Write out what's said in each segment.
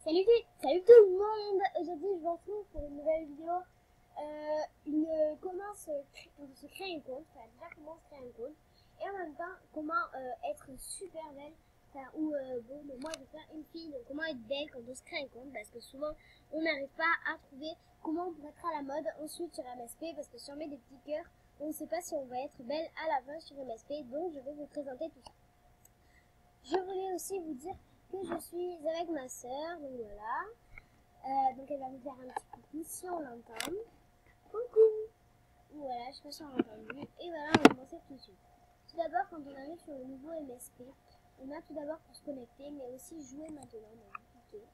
Salut tout le monde. Aujourd'hui je vous retrouve pour une nouvelle vidéo. Comment se créer un compte, enfin déjà comment se créer un compte et en même temps comment être super belle, enfin moi je vais faire une fille, donc comment être belle quand on se crée un compte parce que souvent on n'arrive pas à trouver comment pour être à la mode ensuite sur MSP parce que si on met des petits cœurs on ne sait pas si on va être belle à la fin sur MSP, donc je vais vous présenter tout ça. Je voulais aussi vous dire que je suis avec ma soeur, donc voilà. Donc elle va me faire un petit coucou si on l'entend. Coucou. Voilà, je sais pas si on l'a entendu. Et voilà, on va commencer tout de suite. Tout d'abord, quand on arrive sur le nouveau MSP, on a tout d'abord pour se connecter, mais aussi jouer maintenant. Donc vous cliquez.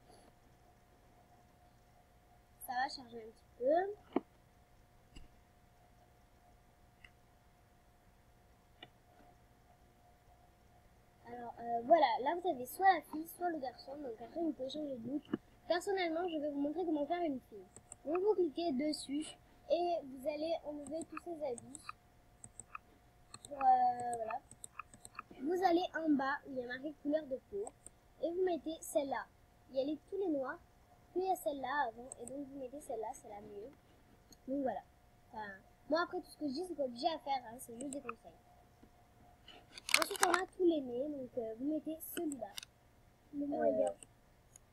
Ça va charger un petit peu. Alors voilà, là vous avez soit la fille, soit le garçon. Donc après vous pouvez changer de look. Personnellement, je vais vous montrer comment faire une fille. Donc vous cliquez dessus et vous allez enlever tous ces habits. Voilà. Vous allez en bas où il y a marqué couleur de peau et vous mettez celle-là. Il y a tous les noirs, puis il y a celle-là avant et donc vous mettez celle-là, c'est la mieux. Donc voilà. Enfin, moi après tout ce que je dis c'est pas obligé à faire, hein, c'est juste des conseils. Ensuite on a tous les nez, donc vous mettez celui-là. Le moyen.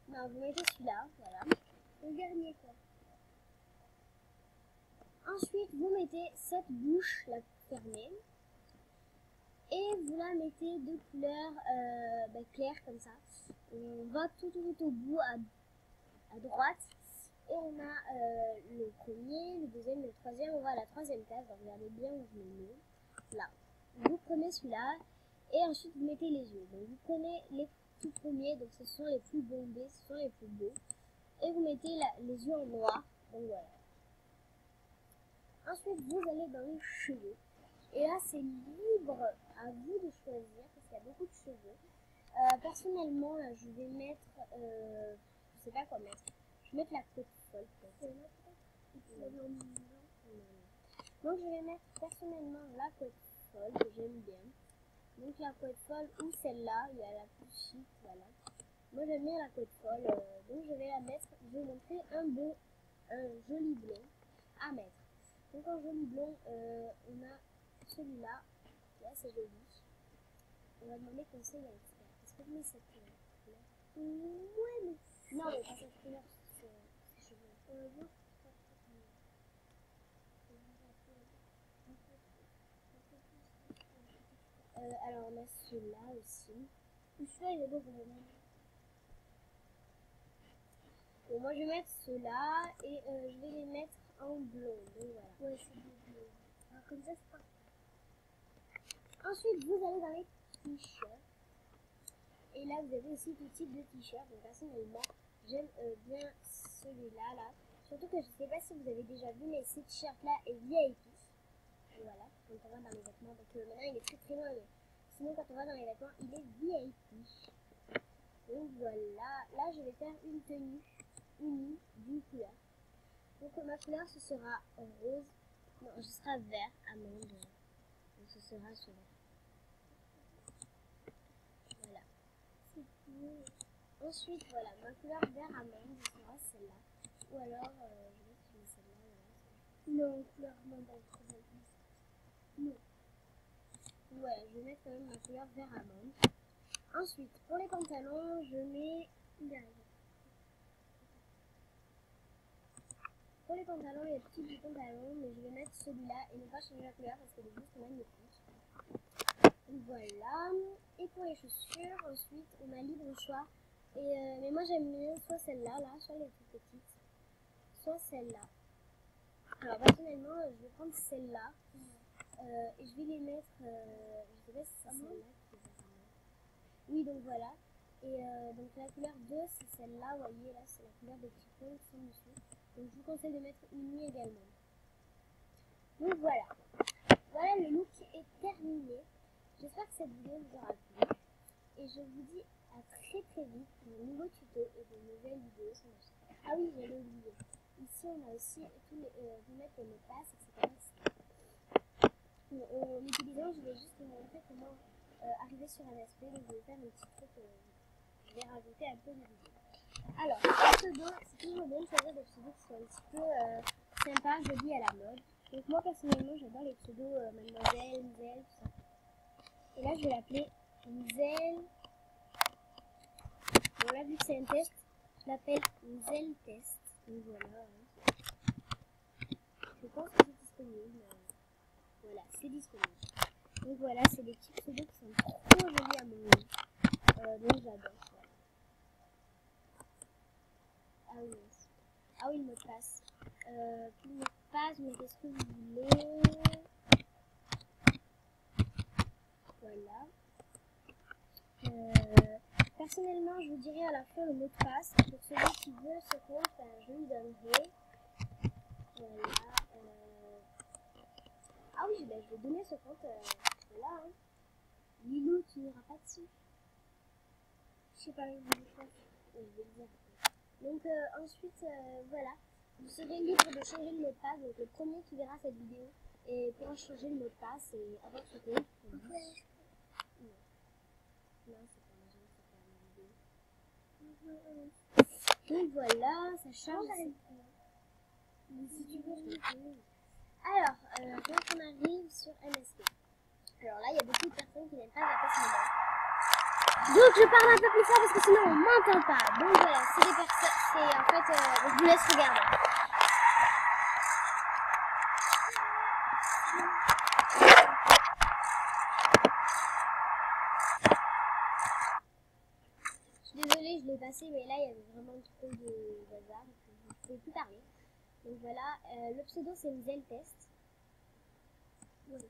Non, vous mettez celui-là, voilà. Le dernier quoi. Ensuite vous mettez cette bouche là fermée. Et vous la mettez de couleur claire comme ça. On va tout au bout à droite. Et on a le premier, le deuxième, le troisième. On va à la troisième case. Regardez bien où je me mets. Là. Vous prenez celui-là. Et ensuite vous mettez les yeux. Donc vous prenez les tout premiers. Donc ce sont les plus bombés. Ce sont les plus beaux. Et vous mettez les yeux en noir. Donc voilà. Ensuite vous allez dans les cheveux. Et là, c'est libre à vous de choisir parce qu'il y a beaucoup de cheveux. Personnellement, là, je vais mettre, je sais pas quoi mettre. Je vais mettre la côte folle. Donc, je vais mettre personnellement la côte folle que j'aime bien. Donc, la côte folle ou celle-là, il y a la plus chic, voilà. Moi, j'aime bien la côte folle, donc je vais la mettre. Je vais montrer un joli blond à mettre. Donc, en joli blond, on a celui-là, là c'est joli. On va demander conseil à l'expert. Est-ce que vous mettez cette couleur? Ouais, mais. Non, mais pas cette couleur, c'est cheveux. Alors on a celui-là aussi. Celui-là il est beau vraiment. Bon, moi je vais mettre ceux-là et je vais les mettre en blond. Donc voilà. Ouais, c'est bleu. Alors comme ça c'est pas. Ensuite, vous allez dans les t-shirts. Et là, vous avez aussi tout type de t-shirts. Donc, personnellement, j'aime bien celui-là. Là. Surtout que je ne sais pas si vous avez déjà vu, mais ce t-shirt-là est VIP. Et voilà, quand on va dans les vêtements. Donc, maintenant, il est très loin. Mais sinon, quand on va dans les vêtements, il est VIP. Donc, voilà. Là, je vais faire une tenue unie d'une couleur. Donc, ma couleur, ce sera rose. Non, ce sera vert, amande. Donc, ce sera ce vert. Voilà. Ensuite, voilà, ma couleur vert amande sera celle-là. Ou alors, je vais mettre celle-là. Non, couleur amande, non. Ouais, je vais mettre quand même ma couleur vert amande. Ensuite, pour les pantalons, je mets derrière. Pour les pantalons, il y a tout type de pantalons, mais je vais mettre celui-là et ne pas changer la couleur parce qu'elle est juste magnifique. Voilà. Et pour les chaussures, ensuite, on a libre choix. Mais moi j'aime bien soit celle-là, soit les toutes petites, soit celle-là. Alors personnellement, je vais prendre celle-là et je vais les mettre, je sais pas si c'est celle-là qui est vraiment. Oui, donc voilà. Et donc la couleur 2, c'est celle-là, vous voyez, là c'est la couleur des petits points qui sont dessus. Donc je vous conseille de mettre unie également. Donc voilà. Voilà, le look est terminé. J'espère que cette vidéo vous aura plu. Et je vous dis à très vite pour de nouveaux tutos et de nouvelles vidéos sur ma chaîne. Ah oui, j'allais oublier. Ici, on a aussi tous les, vous mettre les mots de passe, etc. En utilisant, je vais juste vous montrer comment arriver sur MSP. Donc, je vais faire un petit truc. Je vais rajouter un peu de vidéo. Alors, le pseudo, c'est toujours bien de choisir des pseudos qui sont un petit peu sympas, jolis à la mode. Donc moi personnellement j'adore les pseudos Mademoiselle, Nzel, tout ça. Et là je vais l'appeler Nzel. Bon là vu que c'est un test, je l'appelle Nzel Test. Donc voilà. Je pense que c'est disponible. Voilà, c'est disponible. Donc voilà, c'est des petits pseudos qui sont trop jolis à mon goût. Donc j'adore. Voilà. Ah oui, merci. Ah oui, le mot de passe. Le mot de passe, mais qu'est-ce que vous voulez? Voilà. Personnellement, je vous dirais à la fin le mot de passe. Pour celui qui veut ce compte, je lui donnerai. Voilà. Ah oui, ben, je vais donner ce compte. Voilà. Hein. Lilou, tu n'iras pas dessus. Je sais pas, je vais le faire. Je vais le dire. Donc ensuite, voilà. Vous serez libre de changer le mot de passe. Donc le premier qui verra cette vidéo et pourra changer le mot de passe et avoir ce compte. Non, c'est pas ma jambe, c'est pas ma vidéo. Donc voilà, ça charge. Si tu veux, alors, donc on arrive sur MSP. Alors là, il y a beaucoup de personnes qui n'aiment pas zapper ce moment. Donc je parle un peu plus fort parce que sinon on m'entend pas. Donc voilà, c'est des personnes, c'est en fait, je vous laisse regarder. Je suis désolée, je l'ai passé, mais là il y avait vraiment trop de bazar, je ne pouvais plus parler. Donc voilà, le pseudo c'est Nzel Test. Oui.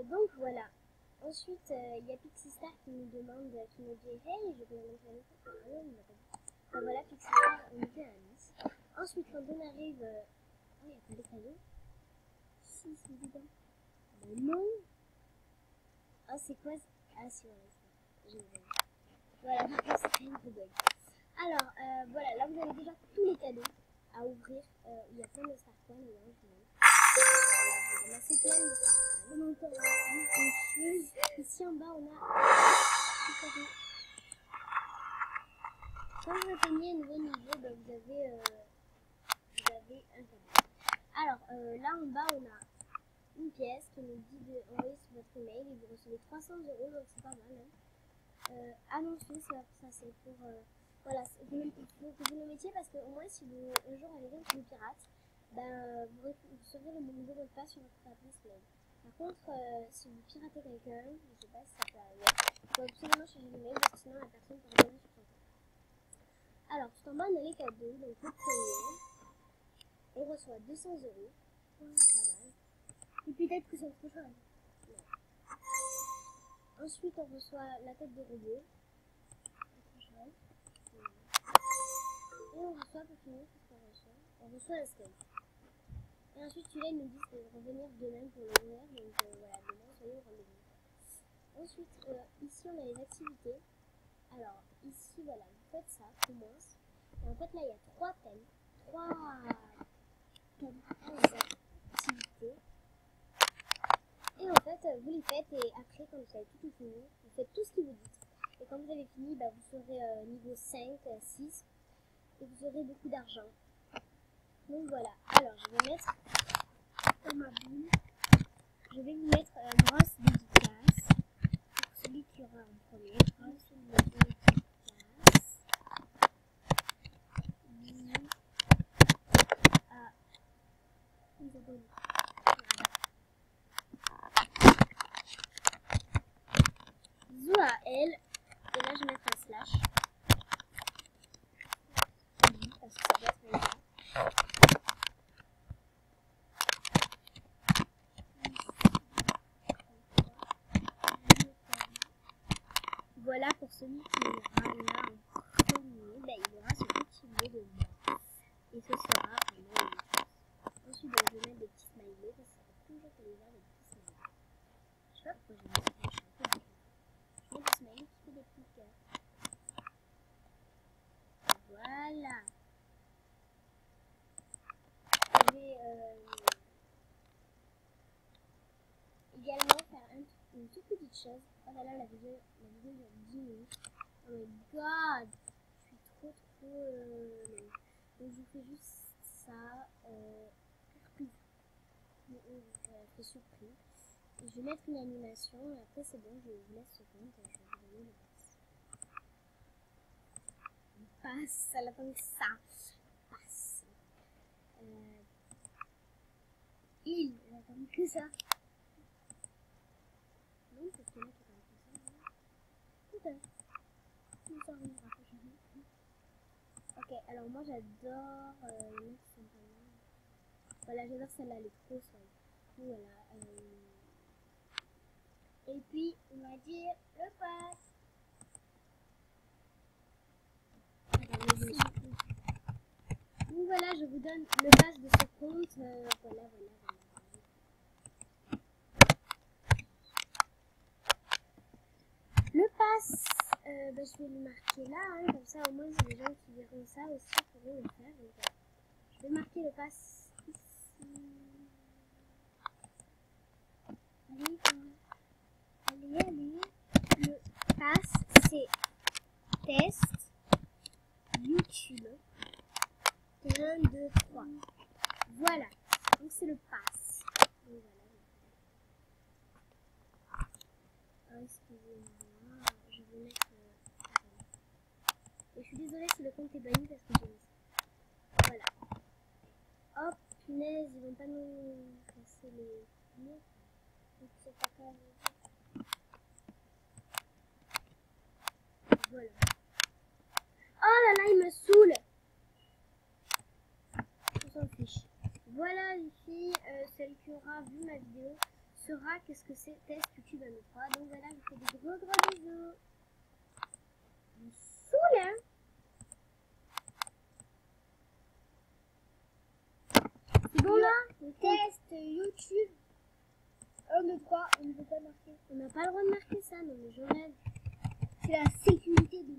Donc voilà. Ensuite, il y a Pixistar qui nous demande, qui nous dit hey, je peux montrer un autre. Ah non, il m'a pas dit. Enfin, voilà, Pixistar, on était à Nice. Ensuite, quand on arrive. Oh, il n'y a pas des cailloux. Si, c'est dedans. Mais non. Ah, c'est quoi? Ah, si, voilà, c'est voilà, par contre, c'est une bug. Alors, voilà, là vous avez déjà tous les cadeaux à ouvrir. Il y a plein de Star Coins, je vous montre. On a assez plein de Star Coins. On entend une chose. Ici en bas, on a des cadeaux. Quand vous atteignez un nouveau niveau, ben, vous avez un cadeau. Alors, là en bas, on a une pièce qui nous dit d'envoyer sur votre email et vous recevez 300 €, donc c'est pas mal. Hein. Ah non, ça c'est pour... voilà, il faut que vous le mettiez parce que au moins si vous, un jour arrivez sur le pirate, ben, vous recevrez le nouveau mot de passe sur votre adresse mail. Par contre, si vous piratez quelqu'un, je ne sais pas si ça peut arriver, il faut absolument changer le mail parce que sinon la personne peut revenir sur son compte. Alors, tout en bas, on a les cadeaux. Donc, le premier, on reçoit 200 €. Pas mal. Et peut-être que c'est autre chose. Non. Ensuite, on reçoit la tête de robot. Autre chose. Et on reçoit, pour finir, qu'est-ce qu'on reçoit? On reçoit la scan. Et ensuite, celui-là, ils nous disent de revenir demain pour l'ouvrir. Donc, voilà, demain, soyez au rendez-vous. Ensuite, ici, on a les activités. Alors, ici, voilà, vous faites ça, commence. Et en fait, là, il y a 3 thèmes. 3 activités. Et en fait, vous les faites et après, quand vous avez tout fini, vous faites tout ce qu'ils vous dit. Et quand vous avez fini, bah, vous serez niveau 5, 6 et vous aurez beaucoup d'argent. Donc voilà. Alors, je vais mettre dans ma boule, je vais vous mettre grosse dédicace pour celui qui aura en premier. Grosse dédicace. Bisous à Isabelle. Bisous à elle. Et là, je vais mettre un slash. Parce que ça doit se mettre là. Voilà pour celui qui aura là en premier, ben, il aura ce petit mot de moi. Et ce sera un mot de ensuite, ben, je vais mettre des petits smileys parce que ça fait toujours plaisir des petits smileys. Je sais pas pourquoi j'ai mis ça, je suis un peu dégoûtée. Je mets des smileys qui font des petits cœurs. Voilà. Je vais également faire un une toute petite chose. Oh là là, la vidéo dure 10 minutes. Oh my god, je suis trop donc je vous fais juste ça. Surprise. Je fais surprise. Et je vais mettre une animation et après c'est bon, je vous laisse ce compte et je vais vous donner le passe. Elle attend que ça. Passe. Il attend que ça. Non, parce que là tu parles comme ça. Peut-être. Ça reviendra prochainement. Ok, alors moi j'adore les mecs qui sont pas mal. Voilà, j'adore celle-là, elle est trop soignée. Voilà. Et puis, on va dire le pass. Donc voilà, je vous donne le pass de ce compte. Voilà. Le pass, je vais le marquer là, hein, comme ça au moins c'est les gens qui verront ça aussi pourront le faire. Donc, je vais marquer le pass ici. Allez. Le pass, c'est test YouTube. 1, 2, 3. Voilà. Donc c'est le pass. Donc voilà. Oh, excusez-moi. Je vais mettre. Et je suis désolée si le compte est banni parce que j'ai mis ça. Voilà. Hop, punaise, ils vont pas nous casser les mots. Donc c'est pas grave. Voilà. Oh là là, il me saoule. On s'en fiche. Voilà les filles, celle qui aura vu ma vidéo saura qu'est-ce que c'est test YouTube MP3. Donc voilà, je vous fais des gros bisous. Il me saoule, hein. C'est bon là? Le test YouTube 1, 2, 3, on ne peut pas marquer. On n'a pas le droit de marquer ça, non mais j'enlève. C'est la sécurité de